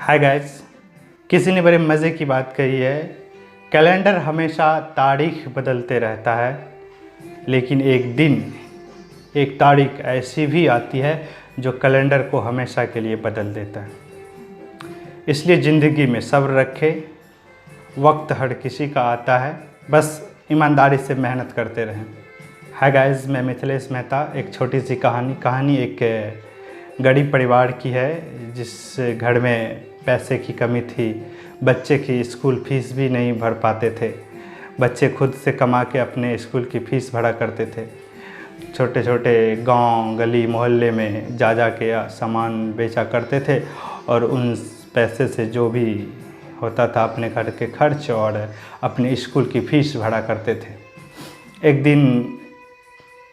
Hi guys, किसी ने बड़े मज़े की बात कही है। कैलेंडर हमेशा तारीख बदलते रहता है, लेकिन एक दिन एक तारीख ऐसी भी आती है जो कैलेंडर को हमेशा के लिए बदल देता है। इसलिए ज़िंदगी में सब्र रखें। वक्त हर किसी का आता है, बस ईमानदारी से मेहनत करते रहें। हाय गाइस, मैं मिथिलेश मेहता। एक छोटी सी कहानी एक गरीब परिवार की है, जिस घर में पैसे की कमी थी। बच्चे की स्कूल फीस भी नहीं भर पाते थे। बच्चे खुद से कमा के अपने स्कूल की फ़ीस भरा करते थे। छोटे छोटे गांव, गली, मोहल्ले में जा के सामान बेचा करते थे और उन पैसे से जो भी होता था अपने घर के खर्च और अपने स्कूल की फ़ीस भरा करते थे। एक दिन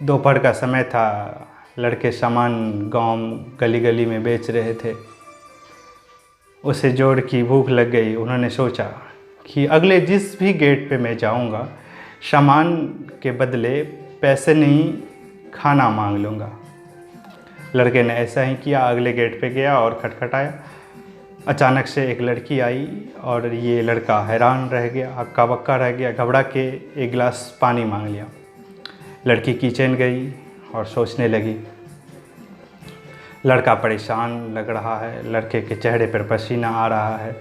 दोपहर का समय था। लड़के सामान गांव गली गली में बेच रहे थे। उसे जोड़ की भूख लग गई। उन्होंने सोचा कि अगले जिस भी गेट पे मैं जाऊंगा, सामान के बदले पैसे नहीं, खाना मांग लूँगा। लड़के ने ऐसा ही किया। अगले गेट पे गया और खटखटाया। अचानक से एक लड़की आई और ये लड़का हैरान रह गया, हक्का बक्का रह गया। घबरा के एक गिलास पानी मांग लिया। लड़की किचन गई और सोचने लगी। लड़का परेशान लग रहा है, लड़के के चेहरे पर पसीना आ रहा है।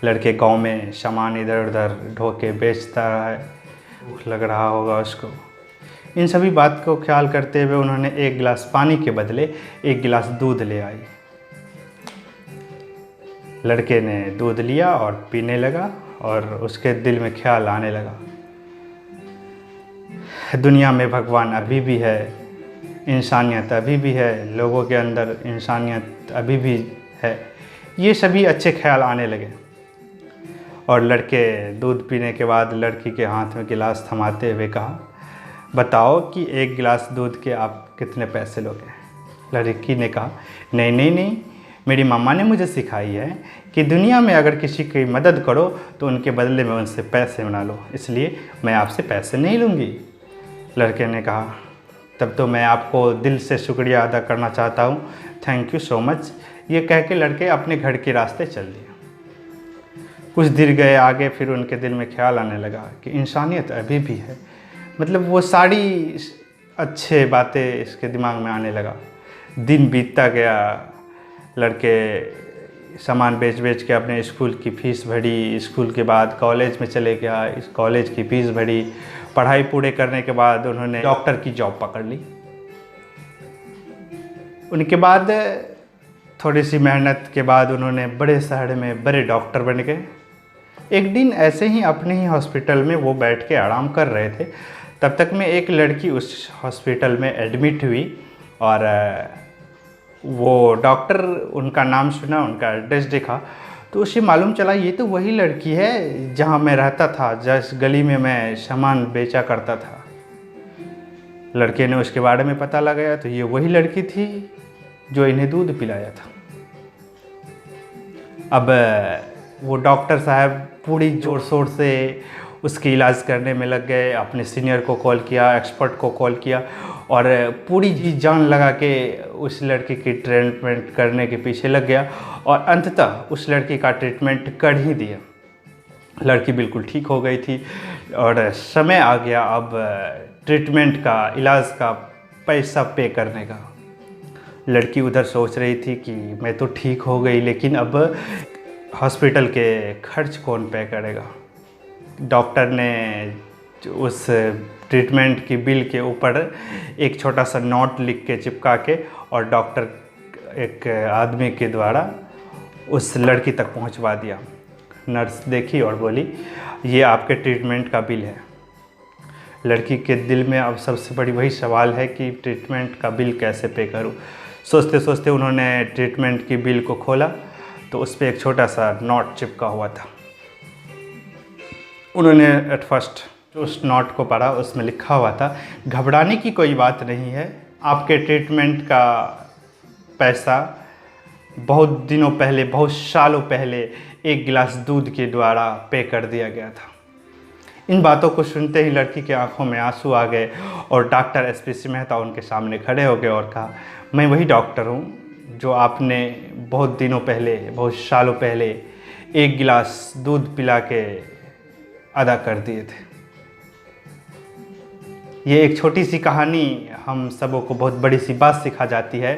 लड़के गांव में सामान इधर उधर ढो के बेचता है, भूख लग रहा होगा उसको। इन सभी बात को ख्याल करते हुए उन्होंने एक गिलास पानी के बदले एक गिलास दूध ले आई। लड़के ने दूध लिया और पीने लगा और उसके दिल में ख्याल आने लगा, दुनिया में भगवान अभी भी है, इंसानियत अभी भी है, लोगों के अंदर इंसानियत अभी भी है। ये सभी अच्छे ख्याल आने लगे और लड़के दूध पीने के बाद लड़की के हाथ में गिलास थमाते हुए कहा, बताओ कि एक गिलास दूध के आप कितने पैसे लोगे। लड़की ने कहा, नहीं नहीं नहीं, मेरी मम्मा ने मुझे सिखाई है कि दुनिया में अगर किसी की मदद करो तो उनके बदले में उनसे पैसे बना लो, इसलिए मैं आपसे पैसे नहीं लूँगी। लड़के ने कहा, तब तो मैं आपको दिल से शुक्रिया अदा करना चाहता हूँ, थैंक यू सो मच। ये कह के लड़के अपने घर के रास्ते चल दिए। कुछ देर गए आगे, फिर उनके दिल में ख्याल आने लगा कि इंसानियत अभी भी है। मतलब वो सारी अच्छे बातें इसके दिमाग में आने लगा। दिन बीतता गया। लड़के सामान बेच के अपने स्कूल की फ़ीस भरी। स्कूल के बाद कॉलेज में चले गया, इस कॉलेज की फ़ीस भरी। पढ़ाई पूरे करने के बाद उन्होंने डॉक्टर की जॉब पकड़ ली। उनके बाद थोड़ी सी मेहनत के बाद उन्होंने बड़े शहर में बड़े डॉक्टर बन गए। एक दिन ऐसे ही अपने ही हॉस्पिटल में वो बैठ के आराम कर रहे थे, तब तक में एक लड़की उस हॉस्पिटल में एडमिट हुई और वो डॉक्टर उनका नाम सुना, उनका एड्रेस देखा तो उसे मालूम चला ये तो वही लड़की है जहाँ मैं रहता था, जिस गली में मैं सामान बेचा करता था। लड़के ने उसके बारे में पता लगाया तो ये वही लड़की थी जो इन्हें दूध पिलाया था। अब वो डॉक्टर साहब पूरी ज़ोर शोर से उसकी इलाज करने में लग गए। अपने सीनियर को कॉल किया, एक्सपर्ट को कॉल किया और पूरी जी जान लगा के उस लड़की की ट्रीटमेंट करने के पीछे लग गया और अंततः उस लड़की का ट्रीटमेंट कर ही दिया। लड़की बिल्कुल ठीक हो गई थी और समय आ गया अब ट्रीटमेंट का, इलाज का पैसा पे करने का। लड़की उधर सोच रही थी कि मैं तो ठीक हो गई, लेकिन अब हॉस्पिटल के खर्च कौन पे करेगा। डॉक्टर ने उस ट्रीटमेंट की बिल के ऊपर एक छोटा सा नोट लिख के चिपका के और डॉक्टर एक आदमी के द्वारा उस लड़की तक पहुंचवा दिया। नर्स देखी और बोली, ये आपके ट्रीटमेंट का बिल है। लड़की के दिल में अब सबसे बड़ी वही सवाल है कि ट्रीटमेंट का बिल कैसे पे करूं। सोचते सोचते उन्होंने ट्रीटमेंट की बिल को खोला तो उस पर एक छोटा सा नोट चिपका हुआ था। उन्होंने एट फर्स्ट उस नोट को पढ़ा। उसमें लिखा हुआ था, घबराने की कोई बात नहीं है, आपके ट्रीटमेंट का पैसा बहुत दिनों पहले, बहुत सालों पहले एक गिलास दूध के द्वारा पे कर दिया गया था। इन बातों को सुनते ही लड़की के आंखों में आंसू आ गए और डॉक्टर एसपी मेहता उनके सामने खड़े हो गए और कहा, मैं वही डॉक्टर हूँ जो आपने बहुत दिनों पहले, बहुत सालों पहले एक गिलास दूध पिला के अदा कर दिए थे। ये एक छोटी सी कहानी हम सबों को बहुत बड़ी सी बात सिखा जाती है।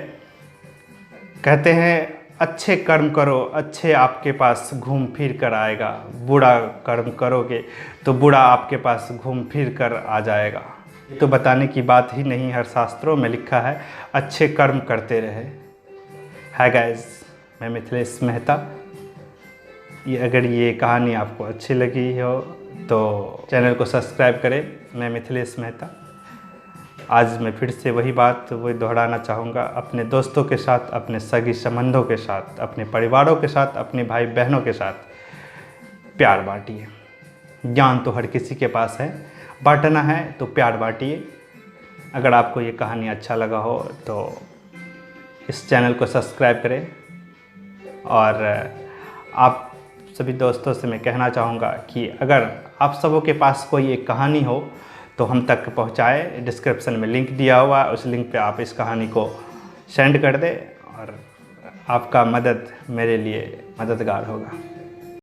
कहते हैं अच्छे कर्म करो, अच्छे आपके पास घूम फिर कर आएगा, बुरा कर्म करोगे तो बुरा आपके पास घूम फिर कर आ जाएगा। तो बताने की बात ही नहीं, हर शास्त्रों में लिखा है अच्छे कर्म करते रहे। हाय गाइस, मैं मिथिलेश मेहता। अगर ये कहानी आपको अच्छी लगी हो तो चैनल को सब्सक्राइब करें। मैं मिथिलेश मेहता। आज मैं फिर से वही बात दोहराना चाहूँगा, अपने दोस्तों के साथ, अपने सगी संबंधों के साथ, अपने परिवारों के साथ, अपने भाई बहनों के साथ प्यार बांटिए। ज्ञान तो हर किसी के पास है, बांटना है तो प्यार बांटिए। अगर आपको ये कहानी अच्छा लगा हो तो इस चैनल को सब्सक्राइब करें। और आप सभी दोस्तों से मैं कहना चाहूँगा कि अगर आप सबों के पास कोई एक कहानी हो तो हम तक पहुँचाए। डिस्क्रिप्शन में लिंक दिया हुआ, उस लिंक पे आप इस कहानी को सेंड कर दें और आपका मदद मेरे लिए मददगार होगा।